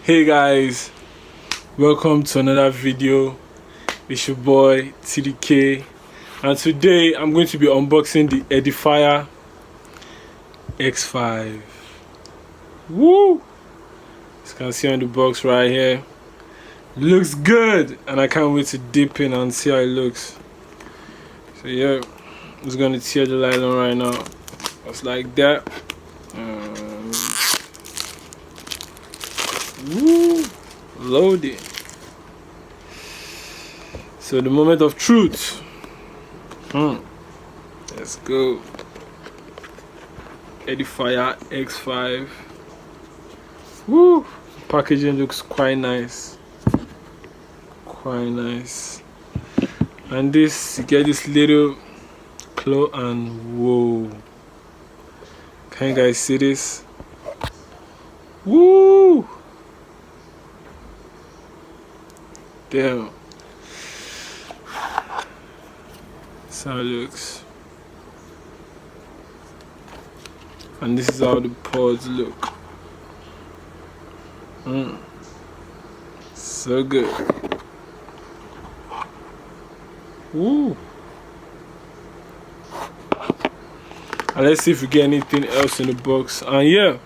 Hey guys, welcome to another video. It's your boy TDK, and today I'm going to be unboxing the Edifier X5. Woo! As you can see on the box right here, looks good, and I can't wait to dip in and see how it looks. So yeah, I'm just gonna tear the nylon right now, just like that. Woo! Loaded. So the moment of truth. Let's go. Edifier X5. Woo! Packaging looks quite nice. Quite nice. And this, you get this little claw, and whoa. Can you guys see this? Woo! Damn. That's how it looks. And this is how the pods look. So good. Woo. And let's see if we get anything else in the box. And yeah,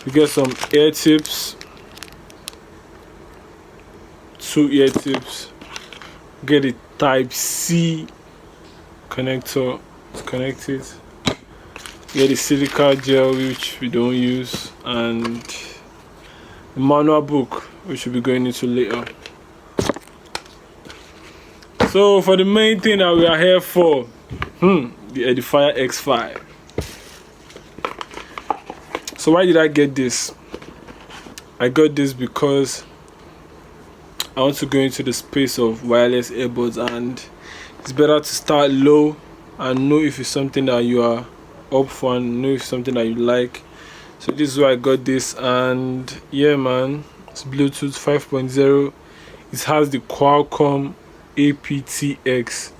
we get some ear tips. 2 ear tips. Get a Type-C connector to connect it. Get a silica gel, which we don't use, and the manual book, which we'll be going into later. So for the main thing that we are here for, the Edifier X5. So why did I get this? I got this because I want to go into the space of wireless earbuds, and it's better to start low and know if it's something that you are up for and know if it's something that you like. So this is why I got this, and yeah man, it's Bluetooth 5.0. It has the Qualcomm aptX,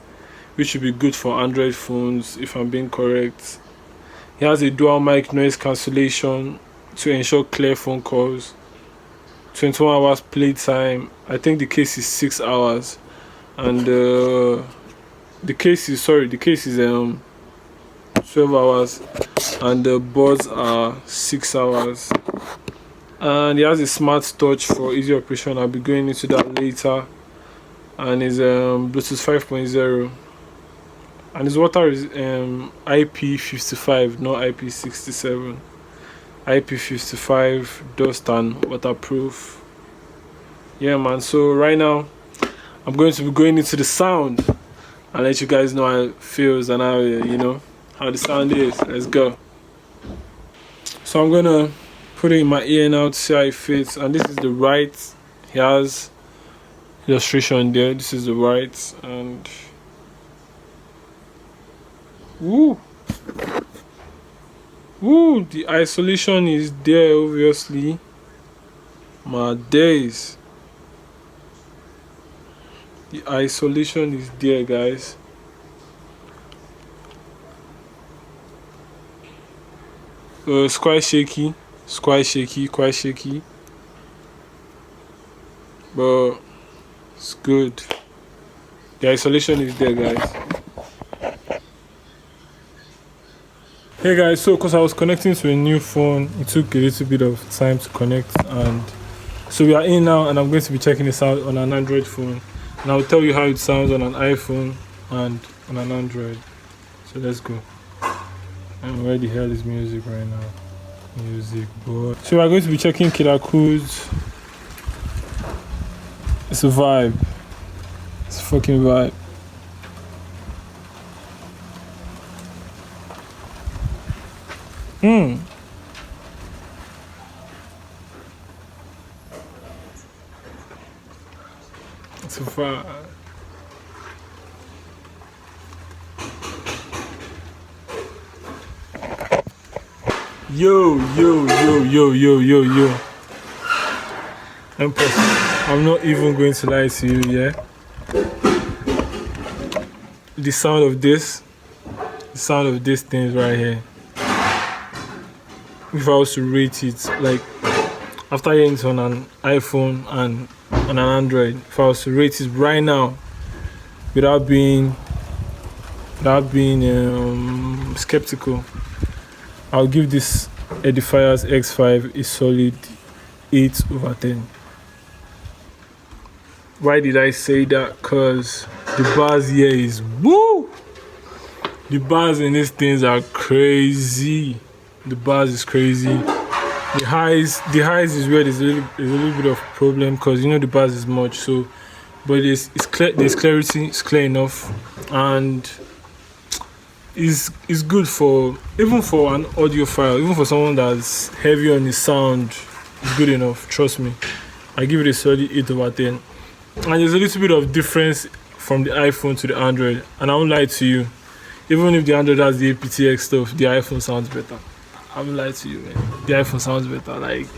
which should be good for Android phones if I'm being correct. It has a dual mic noise cancellation to ensure clear phone calls. 21 hours playtime. I think the case is 6 hours, and the case is 12 hours, and the buds are 6 hours. And it has a smart touch for easy operation. I'll be going into that later. And it's Bluetooth 5.0, and its water is IP55, not IP67. IP55, dust and waterproof. Yeah man, so right now I'm going to be going into the sound and let you guys know how it feels and how how the sound is. Let's go. So I'm gonna put it in my ear now to see how it fits. And this is the right. He has illustration there. This is the right, and woo, the isolation is there, obviously. My days, the isolation is there, guys. So it's quite shaky, quite shaky, but it's good. The isolation is there, guys. Hey guys, so because I was connecting to a new phone, it took a little bit of time to connect, and so we are in now, and I'm going to be checking this out on an Android phone, and I'll tell you how it sounds on an iPhone and on an Android. So let's go. And where the hell is music right now? Music, boy. So we're going to be checking Killer Cool's. It's a vibe. It's a fucking vibe. It's a vibe. Yo. I'm not even going to lie to you, yeah? The sound of this thing right here. If I was to rate it, like, after hearing it on an iPhone and on an Android, if I was to rate it right now without being skeptical, I'll give this Edifier's X5 a solid 8/10. Why did I say that? Because the bars here is woo! The bars in these things are crazy. The bars is crazy. The highs is where there's a little bit of problem, because you know the bars is much. So, but it's clear. There's clarity. It's clear enough, and is good for even for an audiophile, even for someone that's heavy on the sound. It's good enough. Trust me. I give it a solid 8/10. And there's a little bit of difference from the iPhone to the Android, and I won't lie to you. Even if the Android has the aptX stuff, the iPhone sounds better. I won't lie to you, man. The iPhone sounds better. Like,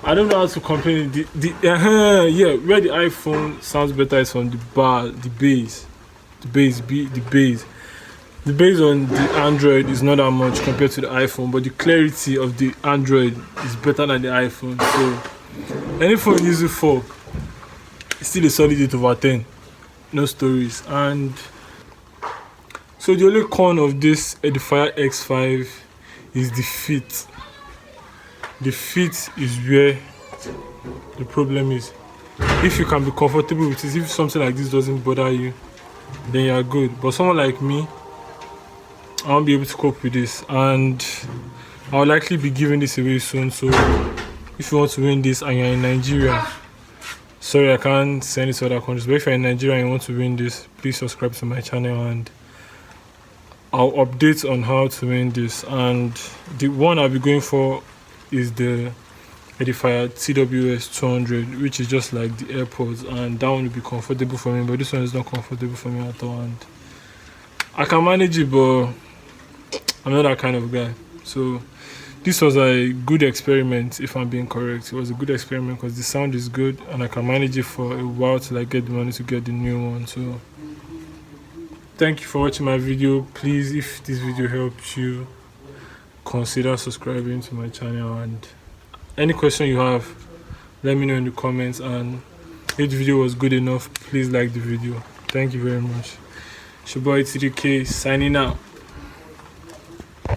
I don't know how to complain. Where the iPhone sounds better is from the bass. The bass on the Android is not that much compared to the iPhone, but the clarity of the Android is better than the iPhone. So, any phone you use it for, it's still a solid 8/10. No stories. And so the only con of this Edifier X5 is the fit. The fit is where the problem is. If you can be comfortable with it, if something like this doesn't bother you, then you're good. But someone like me, I won't be able to cope with this, and I'll likely be giving this away soon. So if you want to win this and you're in Nigeria, sorry, I can't send it to other countries, but if you're in Nigeria and you want to win this, please subscribe to my channel and I'll update on how to win this. And the one I'll be going for is the Edifier TWS 200, which is just like the AirPods, and that one will be comfortable for me, but this one is not comfortable for me at all, and I can manage it, but I'm not that kind of guy. So this was a good experiment, if I'm being correct. It was a good experiment because the sound is good and I can manage it for a while till I get the money to get the new one. So thank you for watching my video. Please, if this video helped you, consider subscribing to my channel, and any question you have, let me know in the comments, and if the video was good enough, please like the video. Thank you very much. It's your boy TDK signing out.